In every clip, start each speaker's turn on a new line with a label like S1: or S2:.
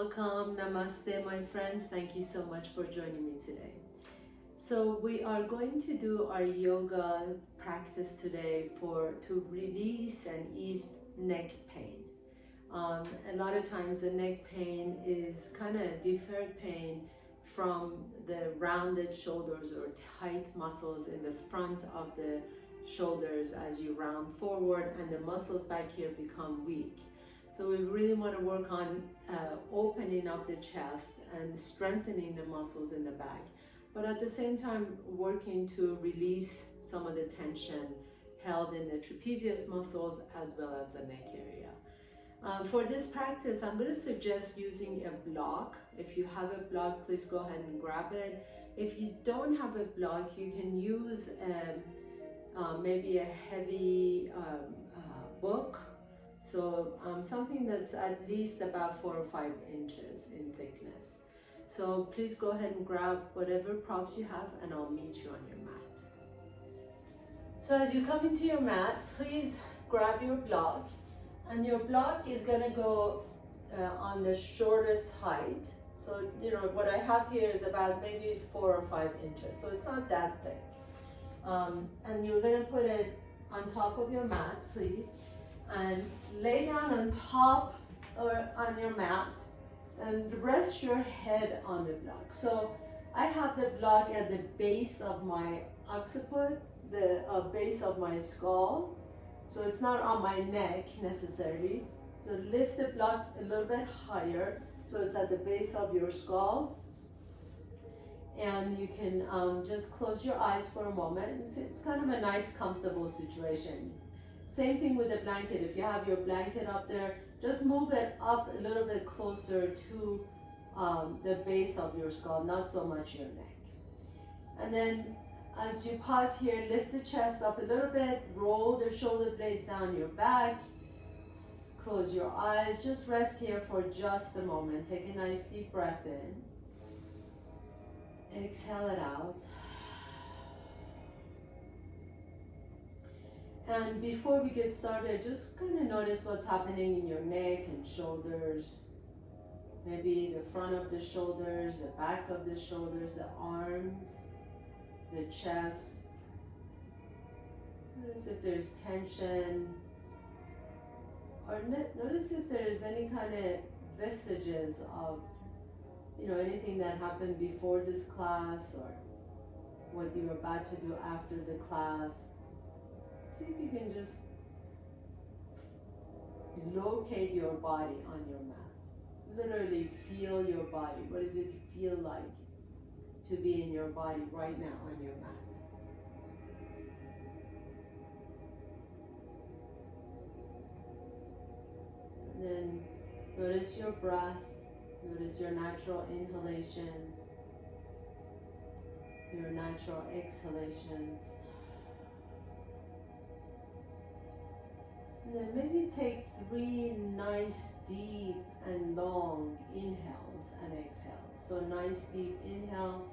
S1: welcome. Namaste, my friends. Thank you so much for joining me today. So we are going to do our yoga practice today to release and ease neck pain. A lot of times the neck pain is kind of deferred pain from the rounded shoulders or tight muscles in the front of the shoulders as you round forward, and the muscles back here become weak. So we really want to work on opening up the chest and strengthening the muscles in the back, but at the same time working to release some of the tension held in the trapezius muscles as well as the neck area. For this practice, I'm going to suggest using a block. If you have a block, please go ahead and grab it. If you don't have a block, you can use maybe a heavy book. So something that's at least about 4 or 5 inches in thickness. So please go ahead and grab whatever props you have, and I'll meet you on your mat. So as you come into your mat, please grab your block, and your block is going to go on the shortest height. So what I have here is about maybe 4 or 5 inches, so it's not that thick. And you're going to put it on top of your mat, please, and lay down on top or on your mat and rest your head on the block. So I have the block at the base of my occiput, the base of my skull. So it's not on my neck necessarily. So lift the block a little bit higher so it's at the base of your skull. And you can just close your eyes for a moment. It's kind of a nice, comfortable situation. Same thing with the blanket. If you have your blanket up there, just move it up a little bit closer to the base of your skull, not so much your neck. And then as you pause here, lift the chest up a little bit, roll the shoulder blades down your back, close your eyes, just rest here for just a moment. Take a nice deep breath in. Exhale it out. And before we get started, just kind of notice what's happening in your neck and shoulders. Maybe the front of the shoulders, the back of the shoulders, the arms, the chest. Notice if there's tension. Or notice if there is any kind of vestiges of anything that happened before this class or what you're about to do after the class. See if you can just locate your body on your mat. Literally feel your body. What does it feel like to be in your body right now on your mat? And then notice your breath. Notice your natural inhalations, your natural exhalations. And then maybe take 3 nice, deep, and long inhales and exhales. So nice, deep inhale.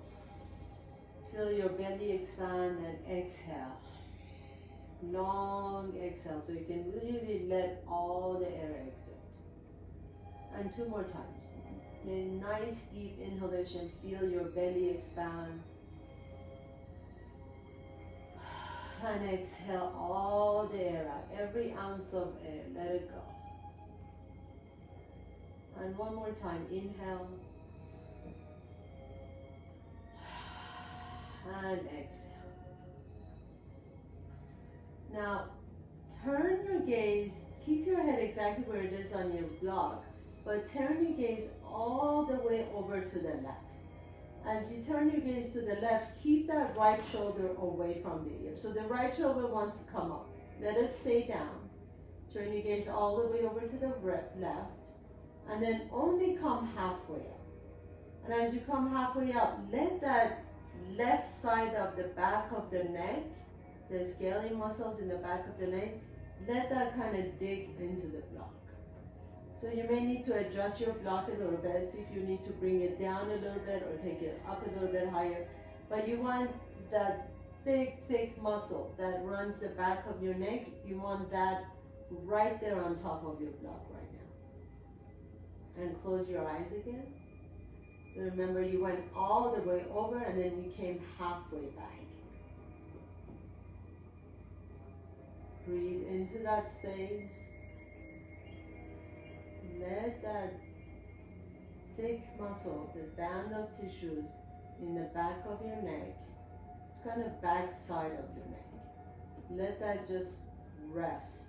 S1: Feel your belly expand, and exhale. Long exhale, so you can really let all the air exit. And 2 more times. A nice deep inhalation, feel your belly expand. And exhale all the air out, every ounce of air, let it go. And 1 more time, inhale. And exhale. Now, turn your gaze, keep your head exactly where it is on your block, but turn your gaze all the way over to the left. As you turn your gaze to the left, keep that right shoulder away from the ear. So the right shoulder wants to come up. Let it stay down. Turn your gaze all the way over to the left, and then only come halfway up. And as you come halfway up, let that left side of the back of the neck, the scaly muscles in the back of the neck, let that kind of dig into the block. So you may need to adjust your block a little bit, see if you need to bring it down a little bit or take it up a little bit higher. But you want that big, thick muscle that runs the back of your neck, you want that right there on top of your block right And close your eyes again. So remember, you went all the way over and then you came halfway back. Breathe into that space. Let that thick muscle, the band of tissues in the back of your neck, it's kind of back side of your neck. Let that just rest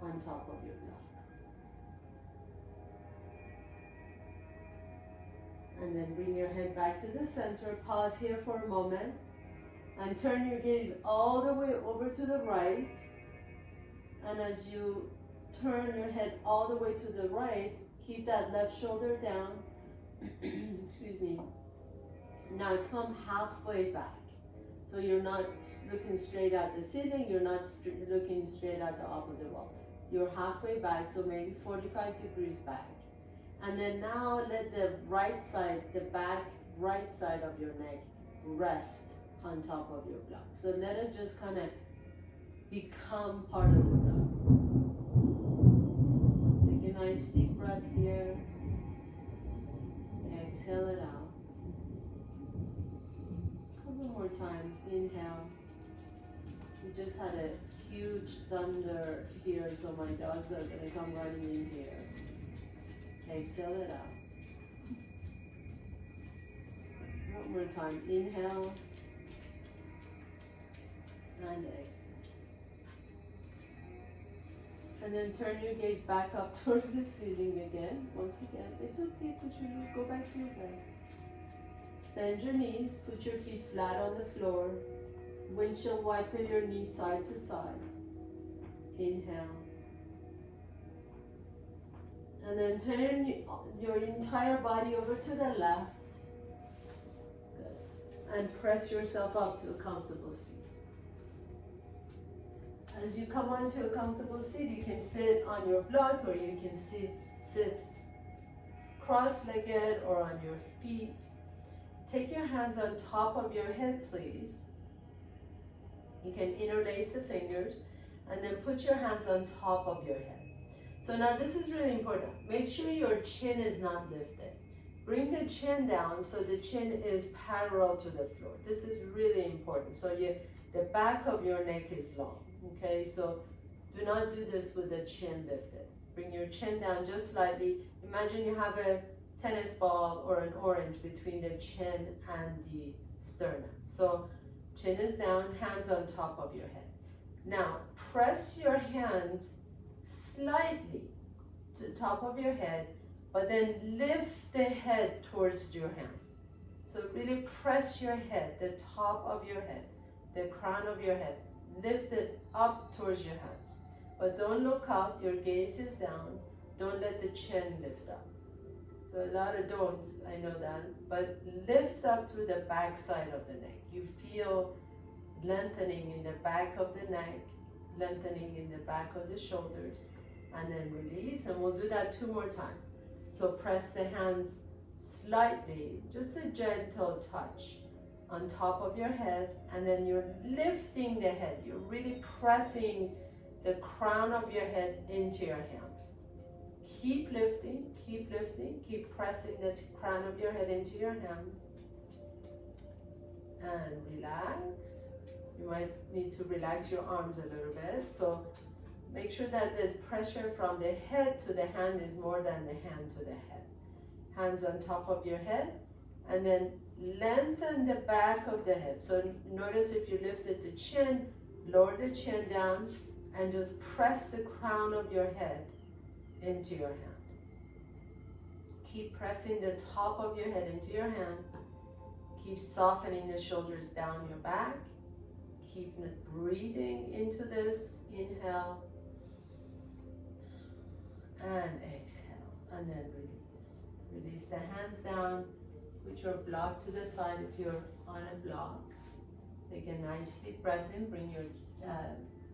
S1: on top of your block. And then bring your head back to the center. Pause here for a moment and turn your gaze all the way over to the right. And as you turn your head all the way to the right, keep that left shoulder down. Excuse me. Now come halfway back. So you're not looking straight at the ceiling, you're not looking straight at the opposite wall. You're halfway back, so maybe 45 degrees back. And then now let the right side, the back right side of your neck rest on top of your block. So let it just kind of become part of the block. Take a nice deep breath here. Exhale it out. A couple more times. Inhale. We just had a huge thunder here, so my dogs are going to come running in here. Exhale it out. One more time. Inhale. And exhale. And then turn your gaze back up towards the ceiling again. Once again, it's okay to go back to your bed. Bend your knees, put your feet flat on the floor. Windshield wiper your knees side to side. Inhale. And then turn your entire body over to the left. Good. And press yourself up to a comfortable seat. As you come onto a comfortable seat, you can sit on your block or you can sit cross-legged or on your feet. Take your hands on top of your head, please. You can interlace the fingers and then put your hands on top of your head. So now this is really important. Make sure your chin is not lifted. Bring the chin down so the chin is parallel to the floor. This is really important. So the back of your neck is long. Okay, so do not do this with the chin lifted. Bring your chin down just slightly. Imagine you have a tennis ball or an orange between the chin and the sternum. So chin is down, hands on top of your head. Now press your hands slightly to the top of your head, but then lift the head towards your hands. So really press your head, the top of your head, the crown of your head. Lift it up towards your hands. But don't look up, your gaze is down. Don't let the chin lift up. So a lot of don'ts, I know that. But lift up through the back side of the neck. You feel lengthening in the back of the neck, lengthening in the back of the shoulders, and then release. And we'll do that 2 more times. So press the hands slightly, just a gentle touch on top of your head, and then you're lifting the head. You're really pressing the crown of your head into your hands. Keep lifting, keep pressing the crown of your head into your hands. And relax. You might need to relax your arms a little bit. So make sure that the pressure from the head to the hand is more than the hand to the head. Hands on top of your head, and then lengthen the back of the head. So notice if you lifted the chin, lower the chin down and just press the crown of your head into your hand. Keep pressing the top of your head into your hand. Keep softening the shoulders down your back. Keep breathing into this. Inhale and exhale, and then release. Release the hands down. Put your block to the side if you're on a block. Take a nice deep breath in. Bring your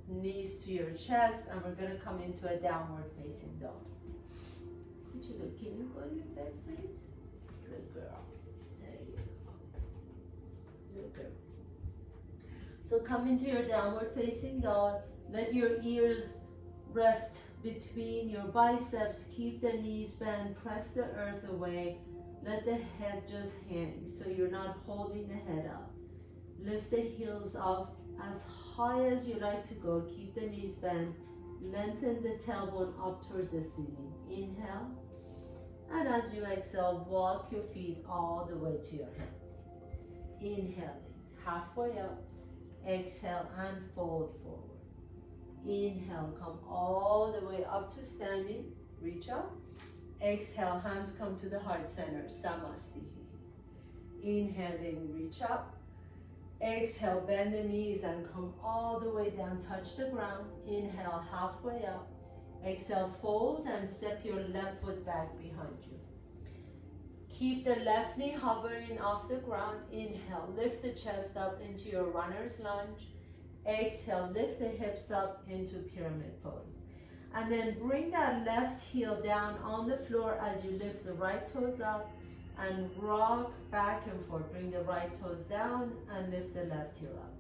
S1: knees to your chest, and we're going to come into a downward facing dog. Can you go to your bed, please? Good girl. There you go. Good girl. So come into your downward facing dog. Let your ears Rest between your biceps. Keep the knees bent. Press the earth away. Let the head just hang so you're not holding the head up. Lift the heels up as high as you like to go. Keep the knees bent. Lengthen the tailbone up towards the ceiling. Inhale. And as you exhale, walk your feet all the way to your hands. Inhaling, halfway up. Exhale and fold forward. Inhale, come all the way up to standing. Reach up. Exhale, hands come to the heart center, Samastihi. Inhaling, reach up. Exhale, bend the knees and come all the way down, touch the ground. Inhale, halfway up. Exhale, fold and step your left foot back behind you. Keep the left knee hovering off the ground. Inhale, lift the chest up into your runner's lunge. Exhale, lift the hips up into pyramid pose. And then bring that left heel down on the floor as you lift the right toes up and rock back and forth. Bring the right toes down and lift the left heel up.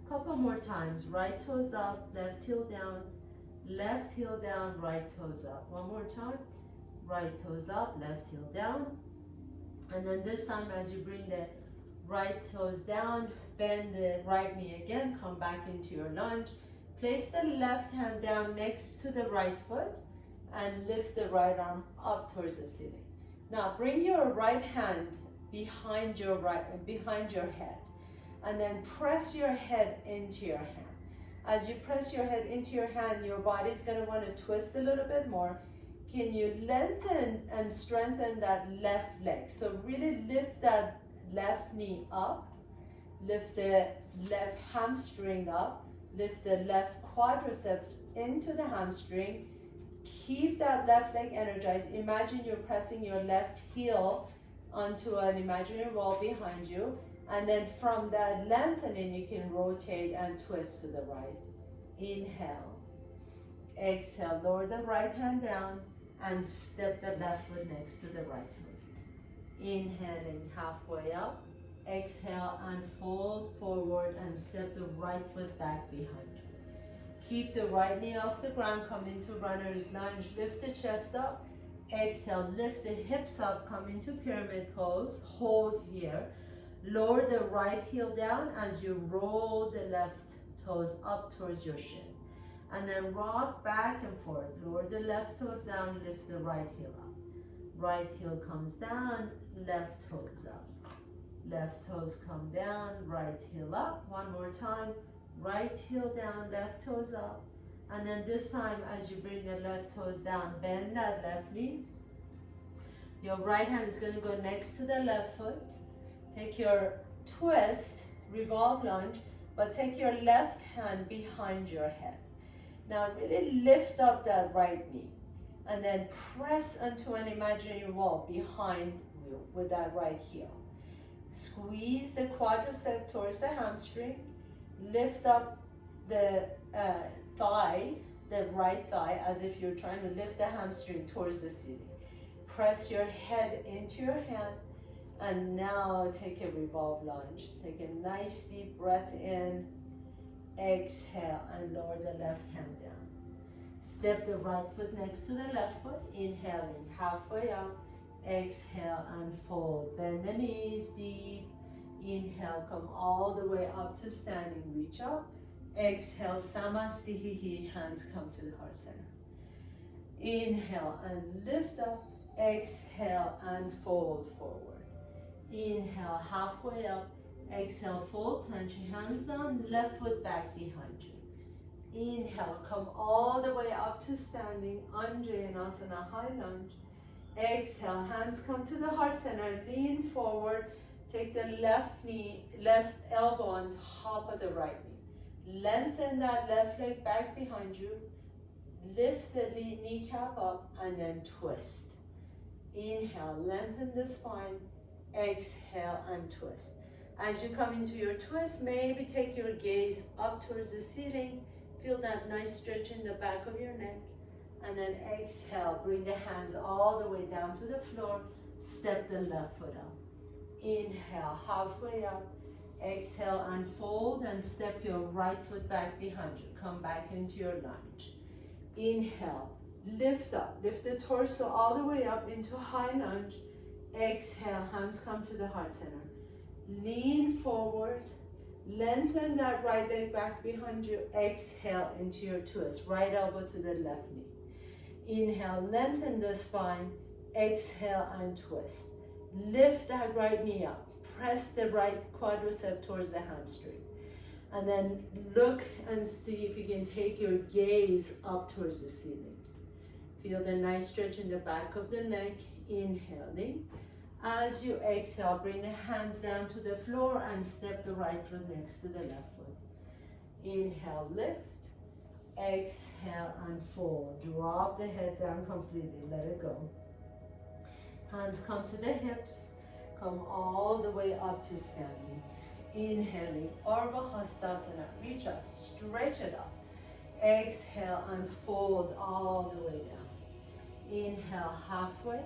S1: Couple more times. Right toes up, left heel down, right toes up. One more time. Right toes up, left heel down. And then this time as you bring the right toes down, bend the right knee again, come back into your lunge. Place the left hand down next to the right foot and lift the right arm up towards the ceiling. Now bring your right hand behind your head and then press your head into your hand. As you press your head into your hand, your body's going to want to twist a little bit more. Can you lengthen and strengthen that left leg? So really lift that left knee up, lift the left hamstring up, lift the left quadriceps into the hamstring. Keep that left leg energized. Imagine you're pressing your left heel onto an imaginary wall behind you. And then from that lengthening, you can rotate and twist to the right. Inhale. Exhale. Lower the right hand down and step the left foot next to the right foot. Inhaling, halfway up. Exhale and fold forward and step the right foot back behind you. Keep the right knee off the ground, come into runner's lunge, lift the chest up. Exhale, lift the hips up, come into pyramid pose, hold here. Lower the right heel down as you roll the left toes up towards your shin. And then rock back and forth. Lower the left toes down, lift the right heel up. Right heel comes down, left toes up. Left toes come down, right heel up. One more time. Right heel down, left toes up. And then this time, as you bring the left toes down, bend that left knee. Your right hand is going to go next to the left foot. Take your twist, revolve lunge, but take your left hand behind your head. Now really lift up that right knee and then press onto an imaginary wall behind you with that right heel. Squeeze the quadricep towards the hamstring. Lift up the thigh, the right thigh, as if you're trying to lift the hamstring towards the ceiling. Press your head into your hand, and now take a revolve lunge. Take a nice deep breath in, exhale, and lower the left hand down. Step the right foot next to the left foot, inhaling, halfway up, exhale, and fold. Bend the knees deep. Inhale, come all the way up to standing, reach up. Exhale, Samastihi, hands come to the heart center. Inhale and lift up. Exhale and fold forward. Inhale, halfway up. Exhale, fold, plant your hands down, left foot back behind you. Inhale, come all the way up to standing, Anjayanasana, high lunge. Exhale, hands come to the heart center, lean forward. Take the left knee, left elbow on top of the right knee. Lengthen that left leg back behind you. Lift the kneecap up and then twist. Inhale, lengthen the spine. Exhale and twist. As you come into your twist, maybe take your gaze up towards the ceiling. Feel that nice stretch in the back of your neck. And then exhale, bring the hands all the way down to the floor. Step the left foot up. Inhale, halfway up. Exhale and fold and step your right foot back behind you. Come back into your lunge. Inhale, lift up, lift the torso all the way up into high lunge. Exhale, hands come to the heart center. Lean forward, lengthen that right leg back behind you. Exhale into your twist, right elbow to the left knee. Inhale, lengthen the spine. Exhale and twist. Lift that right knee up. Press the right quadricep towards the hamstring. And then look and see if you can take your gaze up towards the ceiling. Feel the nice stretch in the back of the neck. Inhaling. As you exhale, bring the hands down to the floor and step the right foot next to the left foot. Inhale, lift. Exhale and fold. Drop the head down completely. Let it go. Hands come to the hips. Come all the way up to standing. Inhaling, Ardha Hastasana. Reach up, stretch it up. Exhale and fold all the way down. Inhale, halfway.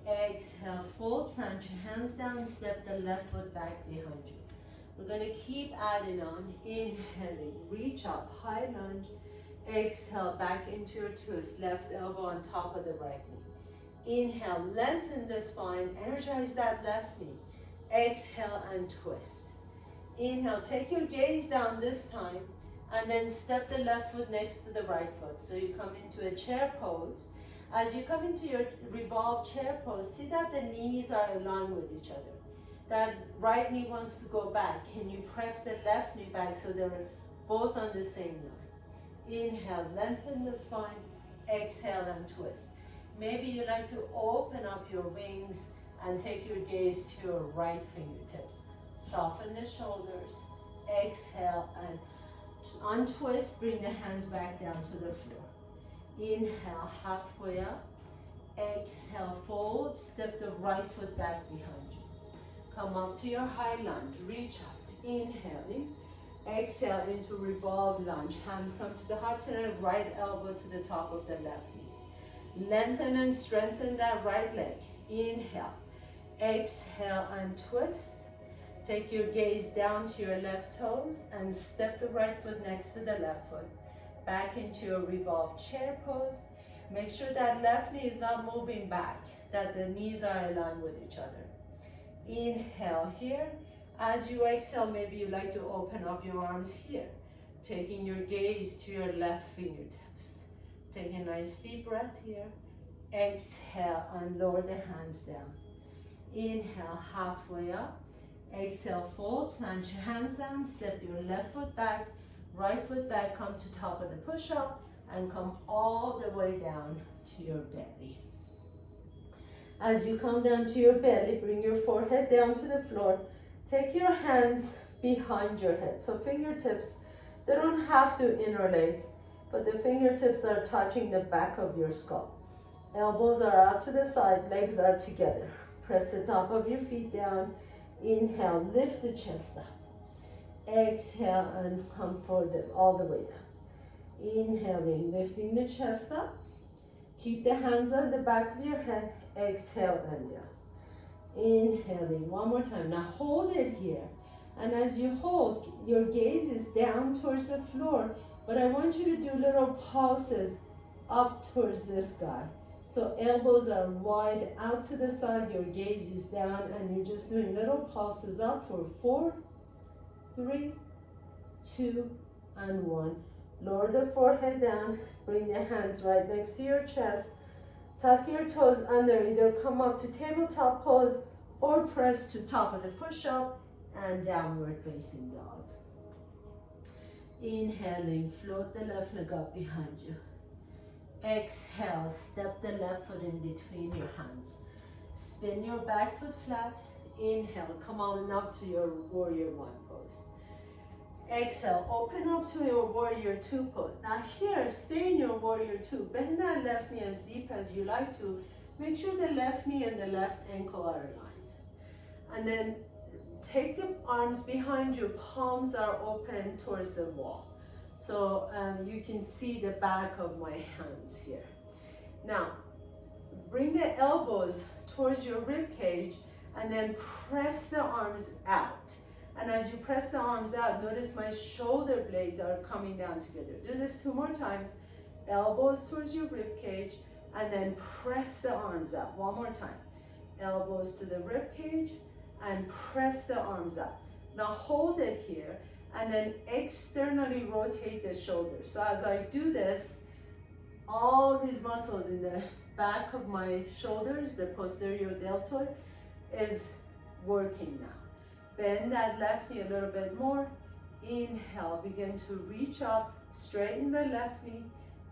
S1: Exhale, full planche. Hands down, step the left foot back behind you. We're going to keep adding on. Inhaling, reach up, high lunge. Exhale, back into your twist. Left elbow on top of the right knee. Inhale, lengthen the spine. Energize that left knee. Exhale and twist. Inhale, take your gaze down this time. And then step the left foot next to the right foot. So you come into a chair pose. As you come into your revolved chair pose, see that the knees are aligned with each other. That right knee wants to go back. Can you press the left knee back so they're both on the same line? Inhale, lengthen the spine. Exhale and twist. Maybe you like to open up your wings and take your gaze to your right fingertips. Soften the shoulders. Exhale and untwist. Bring the hands back down to the floor. Inhale, halfway up. Exhale, fold. Step the right foot back behind you. Come up to your high lunge. Reach up. Inhaling. Exhale into revolved lunge. Hands come to the heart center. Right elbow to the top of the left knee. Lengthen and strengthen that right leg. Inhale. Exhale and twist. Take your gaze down to your left toes and step the right foot next to the left foot. Back into your revolved chair pose. Make sure that left knee is not moving back, that the knees are aligned with each other. Inhale here. As you exhale, maybe you like to open up your arms here, taking your gaze to your left fingertips. Take a nice deep breath here. Exhale and lower the hands down. Inhale, halfway up. Exhale, fold, plant your hands down, step your left foot back, right foot back, come to top of the push-up, and come all the way down to your belly. As you come down to your belly, bring your forehead down to the floor. Take your hands behind your head. So fingertips, they don't have to interlace, but the fingertips are touching the back of your skull. Elbows are out to the side, legs are together. Press the top of your feet down. Inhale, lift the chest up. Exhale and come forward all the way down. Inhaling, lifting the chest up. Keep the hands on the back of your head. Exhale and down. Inhaling, one more time. Now hold it here. And as you hold, your gaze is down towards the floor, but I want you to do little pulses up towards the sky. So elbows are wide out to the side, your gaze is down, and you're just doing little pulses up for 4, 3, 2, and 1. Lower the forehead down, bring the hands right next to your chest. Tuck your toes under, either come up to tabletop pose or press to top of the push-up and downward facing dog. Inhaling, float the left leg up behind you. Exhale, step the left foot in between your hands. Spin your back foot flat. Inhale, come on up to your warrior one pose. Exhale, open up to your warrior two pose. Now here, stay in your warrior two. Bend that left knee as deep as you like to. Make sure the left knee and the left ankle are aligned. And then take the arms behind you, palms are open towards the wall. So you can see the back of my hands here. Now, bring the elbows towards your rib cage and then press the arms out. And as you press the arms out, notice my shoulder blades are coming down together. Do this 2 more times. elbows towards your rib cage, and then press the arms up. One more time. Elbows to the rib cage, and press the arms up. Now hold it here, and then externally rotate the shoulders. So as I do this, all these muscles in the back of my shoulders, the posterior deltoid, is working now. Bend that left knee a little bit more. Inhale, begin to reach up, straighten the left knee.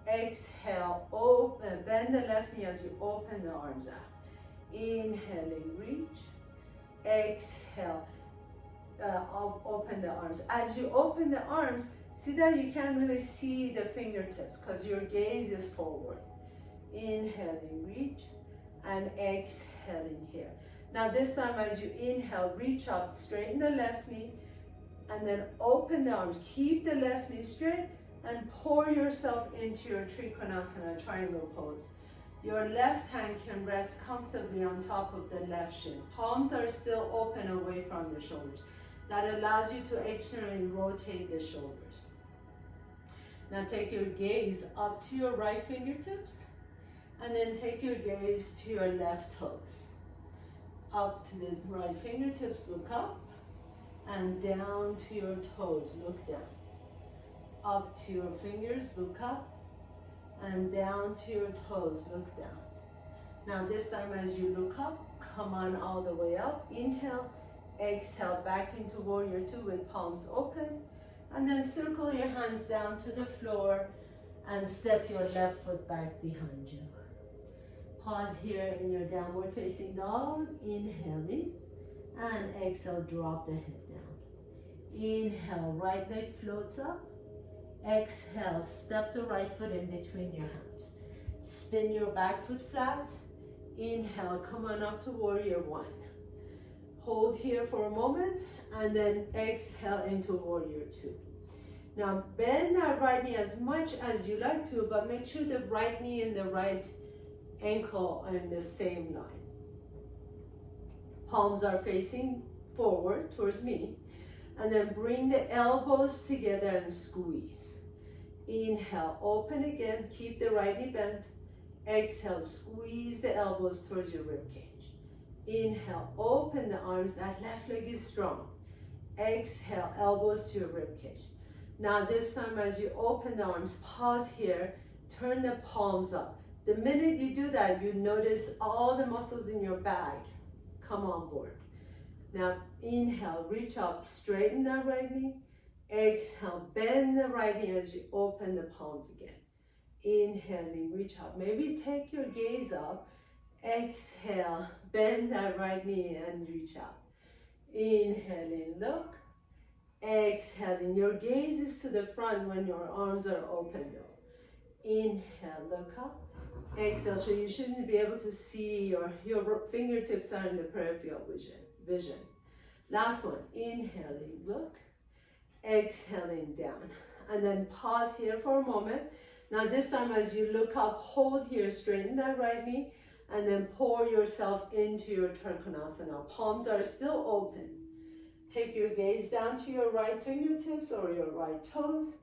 S1: Exhale, open, bend the left knee as you open the arms out. Inhaling, reach. Exhale, open the arms. As you open the arms, see that you can't really see the fingertips because your gaze is forward. Inhaling, reach, and exhaling here. Now this time as you inhale, reach up, straighten the left knee, and then open the arms. Keep the left knee straight and pour yourself into your Trikonasana triangle pose. Your left hand can rest comfortably on top of the left shin. Palms are still open away from the shoulders. That allows you to externally rotate the shoulders. Now take your gaze up to your right fingertips, and then take your gaze to your left toes. Up to the right fingertips, look up, and down to your toes, look down. Up to your fingers, look up, and down to your toes, look down. Now this time as you look up, come on all the way up. Inhale, exhale back into warrior two with palms open, and then circle your hands down to the floor and step your left foot back behind you. Pause here in your downward facing dog, inhaling, and exhale, drop the head down. Inhale, right leg floats up. Exhale, step the right foot in between your hands. Spin your back foot flat. Inhale, come on up to warrior one. Hold here for a moment, and then exhale into warrior two. Now bend that right knee as much as you like to, but make sure the right knee and the right ankle are in the same line. Palms are facing forward towards me, and then bring the elbows together and squeeze. Inhale, open again, keep the right knee bent. Exhale, squeeze the elbows towards your rib cage. Inhale, open the arms, that left leg is strong. Exhale, elbows to your rib cage. Now this time as you open the arms, pause here, turn the palms up. The minute you do that, you notice all the muscles in your back come on board. Now inhale, reach up, straighten that right knee. Exhale, bend the right knee as you open the palms again. Inhaling, reach up. Maybe take your gaze up. Exhale, bend that right knee and reach up. Inhaling, look. Exhaling, your gaze is to the front when your arms are open though. Inhale, look up. Exhale, so you shouldn't be able to see your fingertips are in the peripheral vision. Last one, inhaling, look. Exhaling down. And then pause here for a moment. Now this time as you look up, hold here, straighten that right knee, and then pour yourself into your Trikonasana. Palms are still open. Take your gaze down to your right fingertips or your right toes,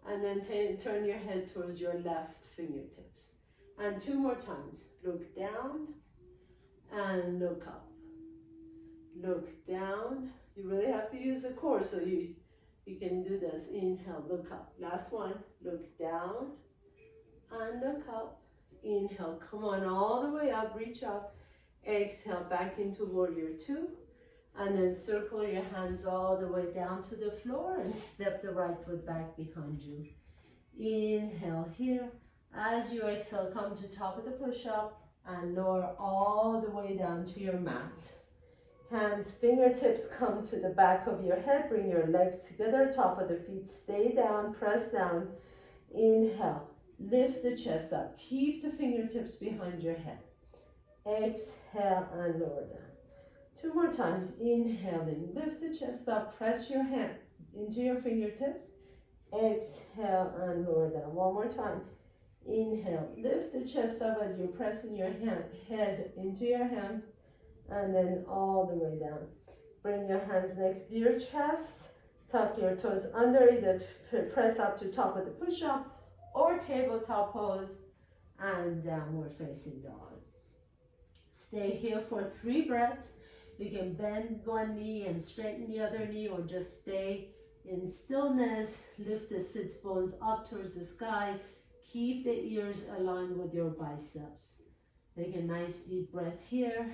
S1: and then turn your head towards your left fingertips. And two more times. Look down and look up. Look down. You really have to use the core so you can do this. Inhale, look up. Last one. Look down and look up. Inhale, come on all the way up, reach up. Exhale, back into warrior two. And then circle your hands all the way down to the floor and step the right foot back behind you. Inhale here. As you exhale, come to top of the push-up and lower all the way down to your mat. Hands, fingertips come to the back of your head. Bring your legs together, top of the feet. Stay down, press down. Inhale, lift the chest up. Keep the fingertips behind your head. Exhale and lower down. Two more times. Inhaling, lift the chest up. Press your hand into your fingertips. Exhale and lower down. One more time. Inhale, lift the chest up as you're pressing your head into your hands, and then all the way down. Bring your hands next to your chest, tuck your toes under it, press up to top of the push-up, or tabletop pose, and downward facing dog. Stay here for 3 breaths. You can bend one knee and straighten the other knee, or just stay in stillness. Lift the sits bones up towards the sky. Keep the ears aligned with your biceps. Take a nice deep breath here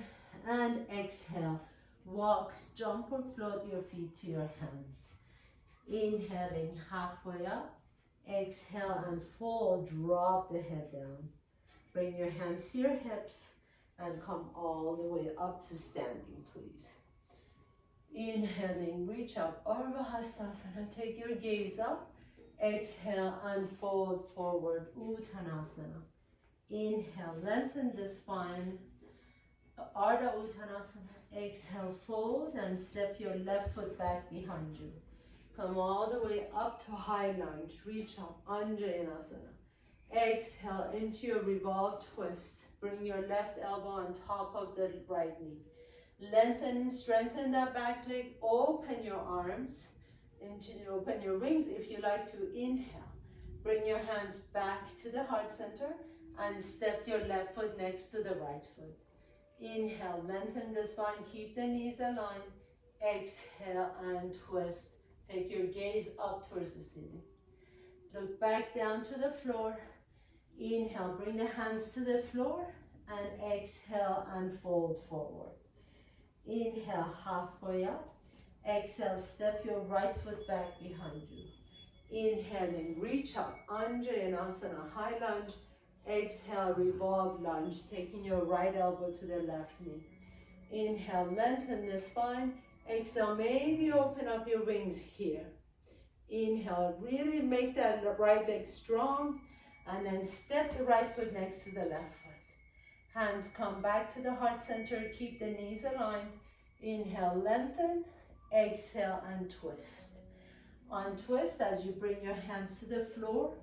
S1: and exhale. Walk, jump or float your feet to your hands. Inhaling halfway up. Exhale and fold, drop the head down. Bring your hands to your hips and come all the way up to standing, please. Inhaling, reach up, Urdhva Hastasana. Take your gaze up. Exhale and fold forward, Uttanasana. Inhale, lengthen the spine, Ardha Uttanasana. Exhale, fold and step your left foot back behind you. Come all the way up to high lunge. Reach up, Anjaneyasana. Exhale into your revolved twist. Bring your left elbow on top of the right knee. Lengthen and strengthen that back leg. Open your arms. Open your wings if you like to. Inhale. Bring your hands back to the heart center and step your left foot next to the right foot. Inhale, lengthen the spine. Keep the knees aligned. Exhale and twist. Take your gaze up towards the ceiling. Look back down to the floor. Inhale, bring the hands to the floor and exhale and fold forward. Inhale, halfway up. Exhale, step your right foot back behind you. Inhaling, reach up, Anjaneyasana, high lunge. Exhale, revolve lunge, taking your right elbow to the left knee. Inhale, lengthen the spine. Exhale, maybe open up your wings here. Inhale, really make that right leg strong, and then step the right foot next to the left foot. Hands come back to the heart center, keep the knees aligned. Inhale, lengthen, exhale and twist. On twist, as you bring your hands to the floor,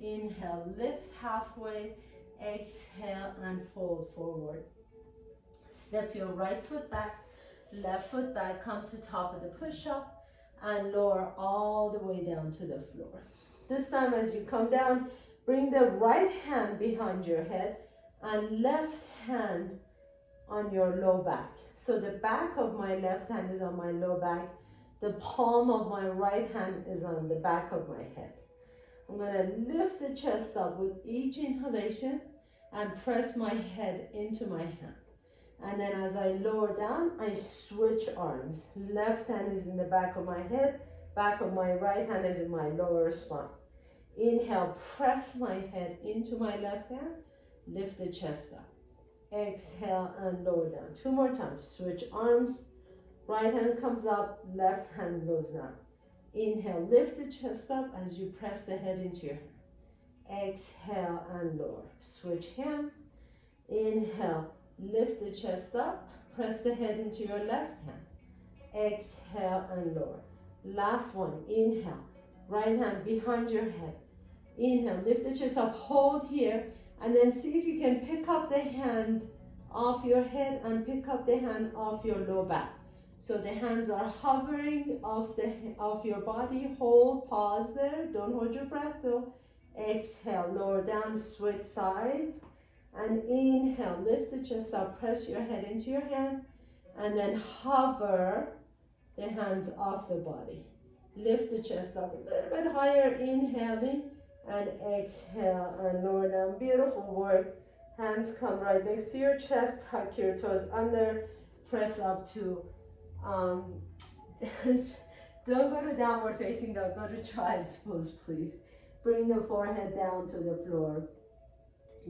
S1: inhale, lift halfway, exhale and fold forward. Step your right foot back, left foot back, come to top of the push-up and lower all the way down to the floor. This time as you come down, bring the right hand behind your head and left hand on your low back. So the back of my left hand is on my low back. The palm of my right hand is on the back of my head. I'm going to lift the chest up with each inhalation and press my head into my hand. And then as I lower down, I switch arms. Left hand is in the back of my head. Back of my right hand is in my lower spine. Inhale, press my head into my left hand. Lift the chest up. Exhale and lower down. 2 more times. Switch arms. Right hand comes up, left hand goes down. Inhale, lift the chest up as you press the head into your hand. Exhale and lower. Switch hands. Inhale, lift the chest up, press the head into your left hand. Exhale and lower. Last one. Inhale, right hand behind your head. Inhale, lift the chest up, hold here, and then see if you can pick up the hand off your head and pick up the hand off your low back. So the hands are hovering off your body. Hold, pause there. Don't hold your breath though. Exhale, lower down, switch sides. And inhale, lift the chest up, press your head into your hand, and then hover the hands off the body. Lift the chest up a little bit higher, inhaling, and exhale and lower down. Beautiful work. Hands come right next to your chest, tuck your toes under, press up to don't go to downward facing dog, go to child's pose, please. Bring the forehead down to the floor.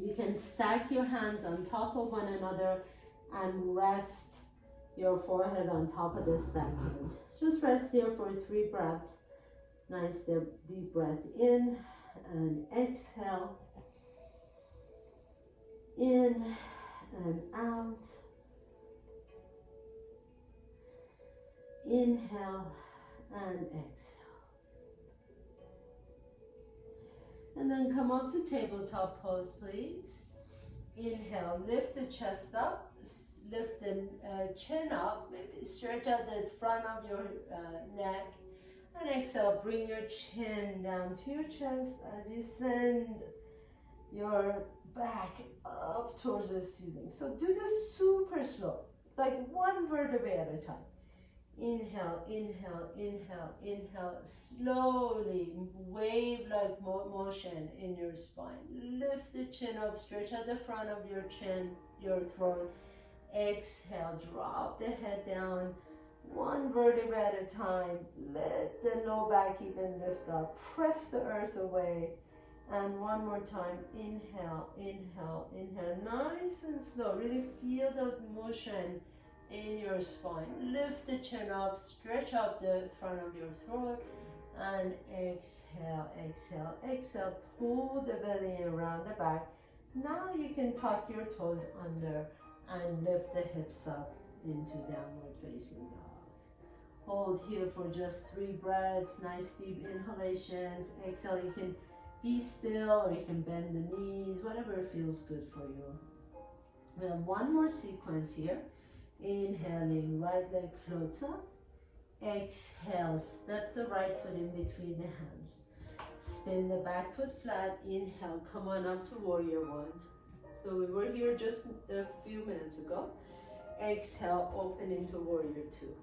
S1: You can stack your hands on top of one another and rest your forehead on top of the stacked hands. Just rest here for 3 breaths. Nice deep breath in and exhale. In and out. Inhale and exhale. And then come up to tabletop pose, please. Inhale, lift the chest up, lift the chin up, maybe stretch out the front of your neck, And exhale, bring your chin down to your chest as you send your back up towards the ceiling. So do this super slow, like one vertebrae at a time. Inhale, inhale, inhale, inhale. Slowly, wave-like motion in your spine. Lift the chin up, stretch out the front of your chin, your throat. Exhale, drop the head down, one vertebra at a time. Let the low back even lift up. Press the earth away. And one more time, inhale, inhale, inhale. Nice and slow. Really feel the motion in your spine. Lift the chin up, stretch up the front of your throat, and exhale, exhale, exhale. Pull the belly around the back. Now you can tuck your toes under and lift the hips up into downward facing dog. Hold here for just 3 breaths, nice deep inhalations. Exhale, you can be still or you can bend the knees, whatever feels good for you. We have one more sequence here. Inhaling, right leg floats up. Exhale, step the right foot in between the hands. Spin the back foot flat. Inhale, come on up to warrior one. So we were here just a few minutes ago. Exhale, open into warrior two.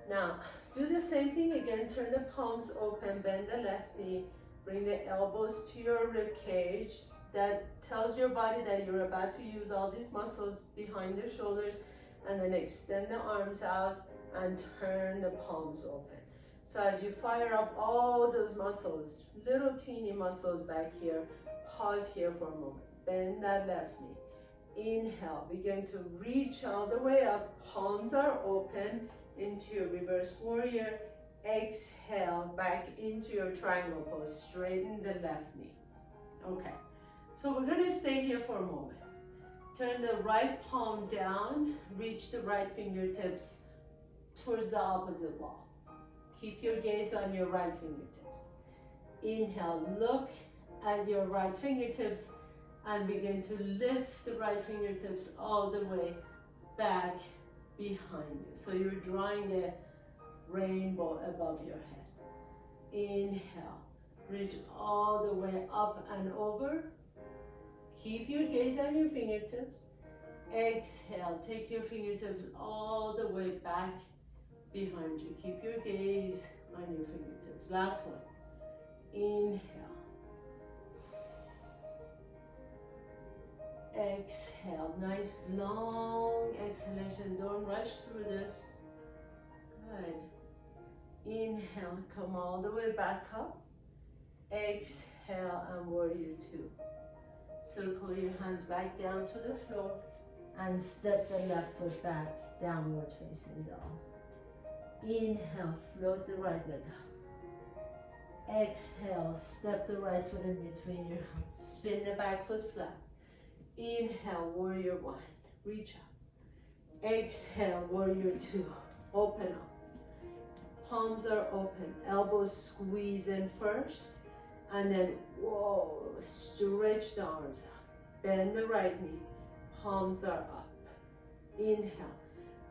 S1: Now, do the same thing again. Turn the palms open, bend the left knee, bring the elbows to your rib cage. That tells your body that you're about to use all these muscles behind the shoulders, and then extend the arms out and turn the palms open. So as you fire up all those muscles, little teeny muscles back here, pause here for a moment. Bend that left knee. Inhale, begin to reach all the way up. Palms are open into your reverse warrior. Exhale, back into your triangle pose. Straighten the left knee. Okay, so we're gonna stay here for a moment. Turn the right palm down, reach the right fingertips towards the opposite wall. Keep your gaze on your right fingertips. Inhale, look at your right fingertips and begin to lift the right fingertips all the way back behind you. So you're drawing a rainbow above your head. Inhale, reach all the way up and over. Keep your gaze on your fingertips. Exhale, take your fingertips all the way back behind you. Keep your gaze on your fingertips. Last one. Inhale. Exhale. Nice long exhalation. Don't rush through this. Good. Inhale, come all the way back up. Exhale and warrior two. Circle your hands back down to the floor and step the left foot back, downward facing dog. Inhale, float the right leg up. Exhale, step the right foot in between your hands. Spin the back foot flat. Inhale, warrior one, reach up. Exhale, warrior two, open up. Palms are open, elbows squeeze in first, and then, whoa, stretch the arms out. Bend the right knee, palms are up. Inhale,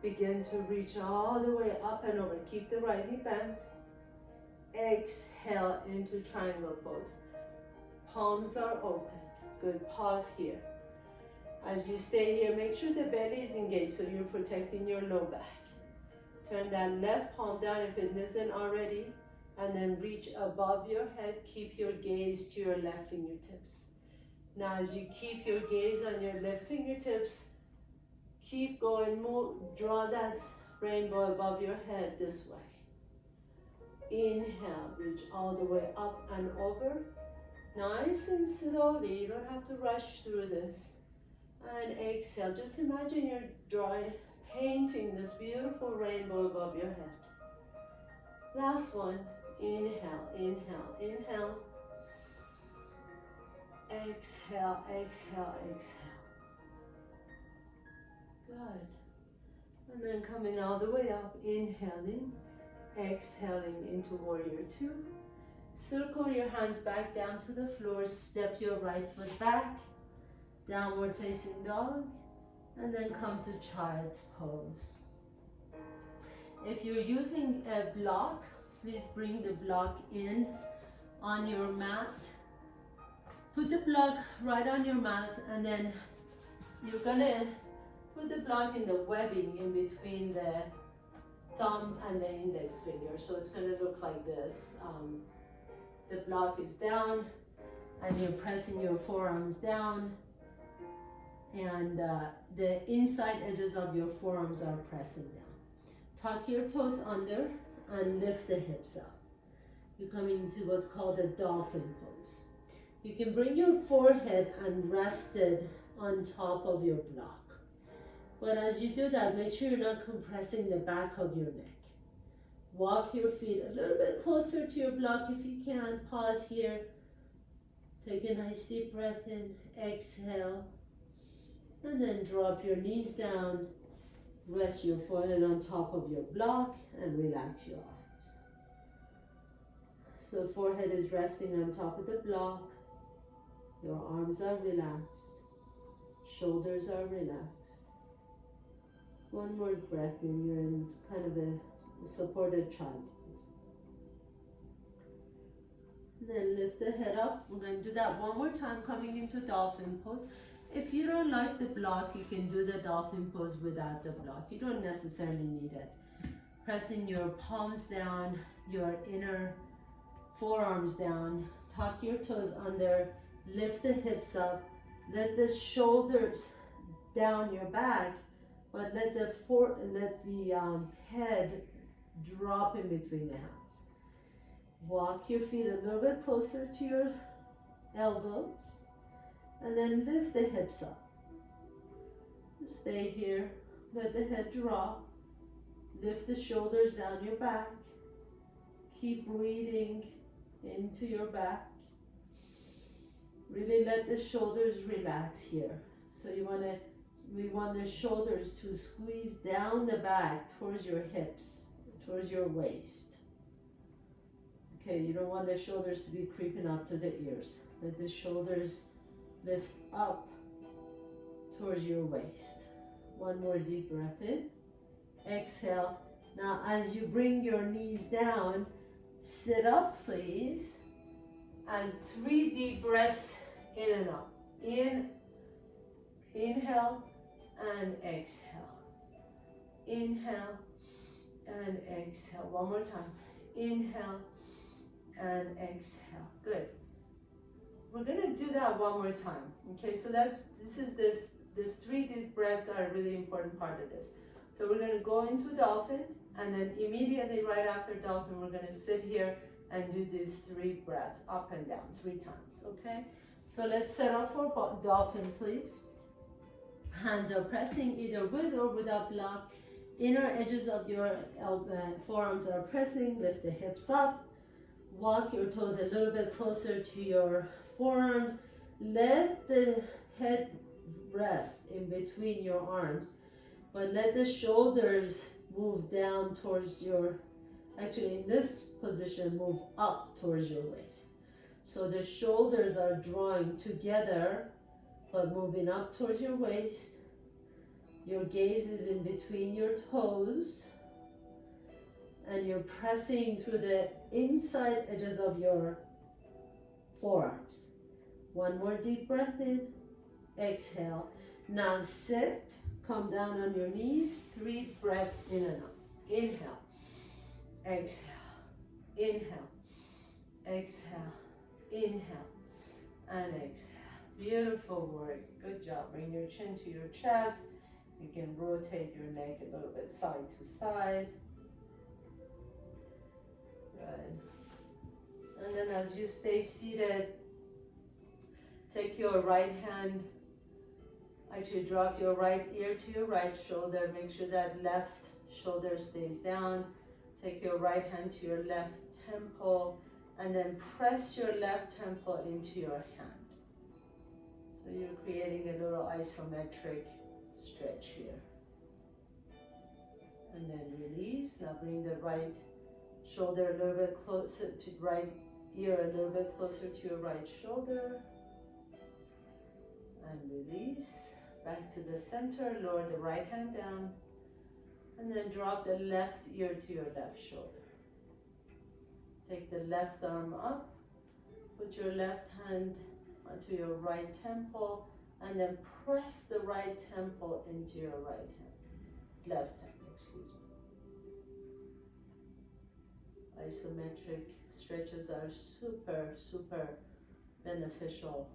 S1: begin to reach all the way up and over. Keep the right knee bent. Exhale into triangle pose. Palms are open. Good, pause here. As you stay here, make sure the belly is engaged so you're protecting your low back. Turn that left palm down if it isn't already, and then reach above your head. Keep your gaze to your left fingertips. Now as you keep your gaze on your left fingertips, keep going, move, draw that rainbow above your head this way. Inhale, reach all the way up and over. Nice and slowly, you don't have to rush through this. And exhale, just imagine you're painting this beautiful rainbow above your head. Last one, inhale, inhale, inhale. Exhale, exhale, exhale. Good. And then coming all the way up, inhaling, exhaling into warrior two. Circle your hands back down to the floor, step your right foot back, downward facing dog, and then come to child's pose. If you're using a block please bring the block in on your mat. Put the block right on your mat, and then you're gonna put the block in the webbing in between the thumb and the index finger. So it's gonna look like this. The block is down, and you're pressing your forearms down, and the inside edges of your forearms are pressing down. Tuck your toes under and lift the hips up. You're coming into what's called a dolphin pose. You can bring your forehead and rest it on top of your block. But as you do that, make sure you're not compressing the back of your neck. Walk your feet a little bit closer to your block if you can. Pause here. Take a nice deep breath in. Exhale. And then drop your knees down. Rest your forehead on top of your block and relax your arms. So forehead is resting on top of the block. Your arms are relaxed. Shoulders are relaxed. One more breath in. You're in kind of a supported child's pose. Then lift the head up. We're going to do that one more time, coming into dolphin pose. If you don't like the block, you can do the dolphin pose without the block. You don't necessarily need it. Pressing your palms down, your inner forearms down. Tuck your toes under. Lift the hips up. Let the shoulders down your back, but let the head drop in between the hands. Walk your feet a little bit closer to your elbows, and then lift the hips up. Stay here. Let the head drop. Lift the shoulders down your back. Keep breathing into your back. Really let the shoulders relax here. So we want the shoulders to squeeze down the back towards your hips, towards your waist. Okay, you don't want the shoulders to be creeping up to the ears. Let the shoulders lift up towards your waist. One more deep breath in. Exhale. Now as you bring your knees down, sit up please. And 3 deep breaths in and out. Inhale and exhale. Inhale and exhale. One more time. Inhale and exhale. Good. We're gonna do that one more time. Okay, so this 3 deep breaths are a really important part of this. So we're gonna go into dolphin, and then immediately right after dolphin, we're gonna sit here and do these 3 breaths up and down 3 times, okay? So let's set up for dolphin, please. Hands are pressing either with or without block. Inner edges of your forearms are pressing. Lift the hips up. Walk your toes a little bit closer to your forearms. Let the head rest in between your arms, but let the shoulders move down towards your, actually in this position, move up towards your waist. So the shoulders are drawing together, but moving up towards your waist. Your gaze is in between your toes, and you're pressing through the inside edges of your forearms. One more deep breath in. Exhale. Now sit, come down on your knees. 3 breaths in and out. Inhale. Exhale. Inhale. Exhale. Inhale. And exhale. Beautiful work. Good job. Bring your chin to your chest. You can rotate your neck a little bit side to side. Good. And then as you stay seated, take your right hand, actually drop your right ear to your right shoulder. Make sure that left shoulder stays down. Take your right hand to your left temple, and then press your left temple into your hand. So you're creating a little isometric stretch here. And then release. Now bring the right shoulder a little bit closer to right ear, a little bit closer to your right shoulder. And release. Back to the center. Lower the right hand down. And then drop the left ear to your left shoulder. Take the left arm up, put your left hand onto your right temple, and then press the right temple into your right hand, left hand, excuse me. Isometric stretches are super beneficial.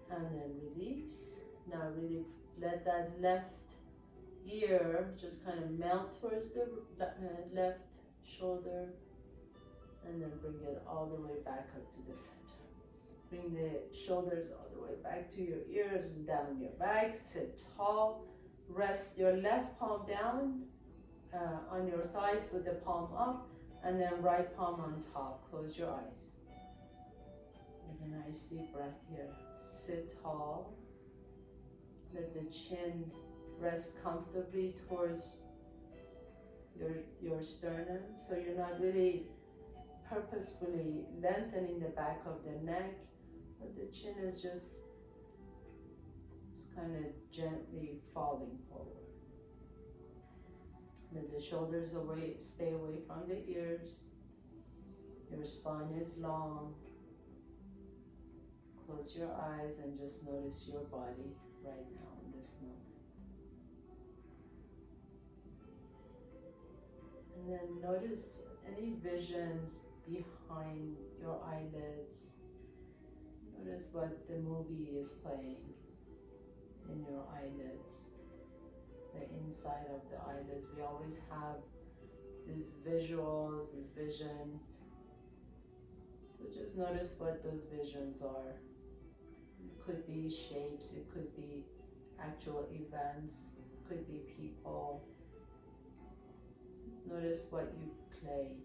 S1: And then release. Now really let that left ear just kind of melt towards the left shoulder, and then bring it all the way back up to the center. Bring the shoulders all the way back to your ears and down your back. Sit tall. Rest your left palm down on your thighs with the palm up, and then right palm on top. Close your eyes. Take a nice deep breath here. Sit tall. Let the chin rest comfortably towards your sternum, so you're not really purposefully lengthening the back of the neck, but the chin is just kind of gently falling forward. Let the shoulders stay away from the ears. Your spine is long. Close your eyes and just notice your body right now in this moment. And then notice any visions behind your eyelids. Notice what the movie is playing in your eyelids, the inside of the eyelids. We always have these visuals, these visions. So just notice what those visions are. It could be shapes, it could be actual events, it could be people. Just notice what you play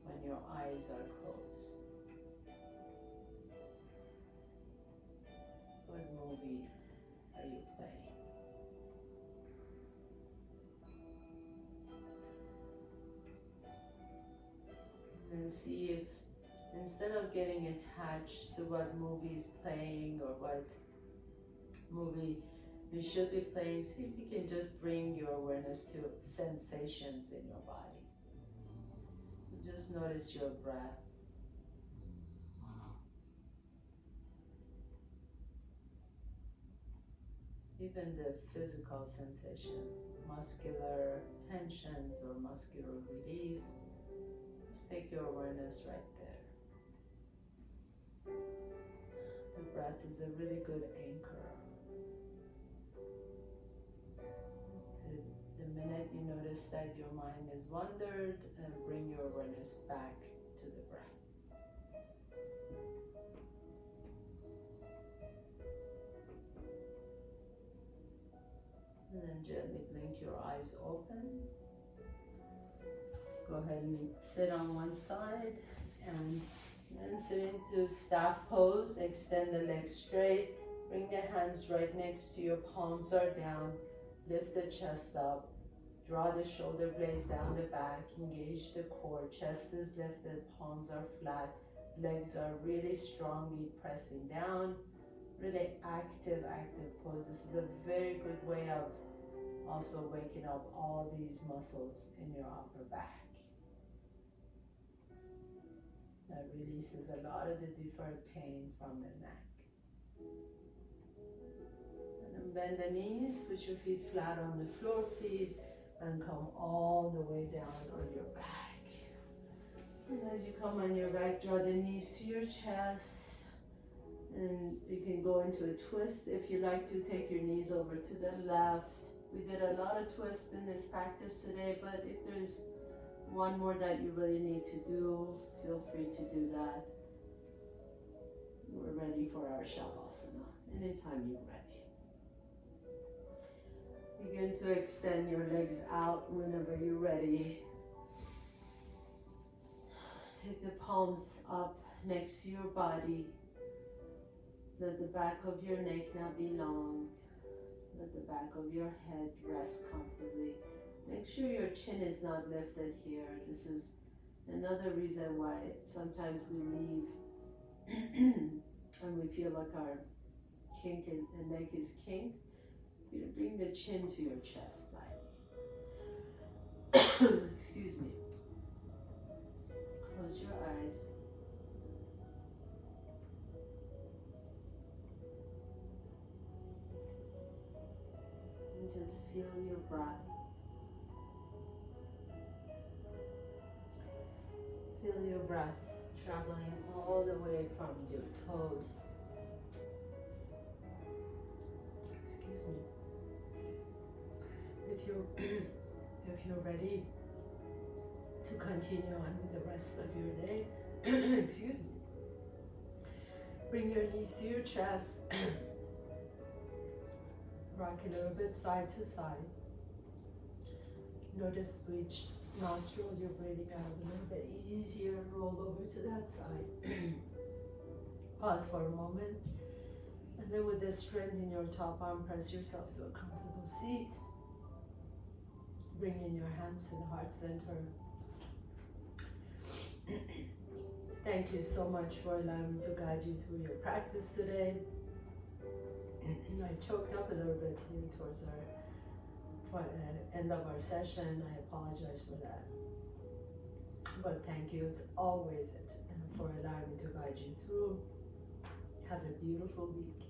S1: when your eyes are closed. What movie are you playing? And see if instead of getting attached to what movie is playing or what movie you should be playing, see if you can just bring your awareness to sensations in your body. So just notice your breath. Even the physical sensations, muscular tensions or muscular release. Just take your awareness right there. The breath is a really good anchor. The minute you notice that your mind is wandered, bring your awareness back to the breath. And then gently blink your eyes open. Go ahead and sit on one side and then sit into staff pose. Extend the legs straight. Bring the hands right next to your palms are down. Lift the chest up. Draw the shoulder blades down the back. Engage the core. Chest is lifted. Palms are flat. Legs are really strongly pressing down. Really active pose. This is a very good way of also waking up all these muscles in your upper back. That releases a lot of the deferred pain from the neck. And then bend the knees, put your feet flat on the floor, please, and come all the way down on your back. And as you come on your back, draw the knees to your chest. And you can go into a twist if you like to. Take your knees over to the left. We did a lot of twists in this practice today, but if there's one more that you really need to do, feel free to do that. We're ready for our Shavasana. Anytime you're ready. Begin to extend your legs out whenever you're ready. Take the palms up next to your body. Let the back of your neck not be long. Let the back of your head rest comfortably. Make sure your chin is not lifted here. This is another reason why sometimes we leave and we feel like our neck is kinked. You bring the chin to your chest slightly. Excuse me. breath. Feel your breath traveling all the way from your toes. Excuse me. If you're ready to continue on with the rest of your day, excuse me. Bring your knees to your chest. Rock a little bit side to side. Notice which nostril you're breathing out a little bit easier. Roll over to that side. Pause for a moment. And then with the strength in your top arm, press yourself to a comfortable seat. Bring in your hands to the heart center. Thank you so much for allowing me to guide you through your practice today. I choked up a little bit here towards our end of our session. I apologize for that. But thank you, it's always it, and for allowing me to guide you through. Have a beautiful week.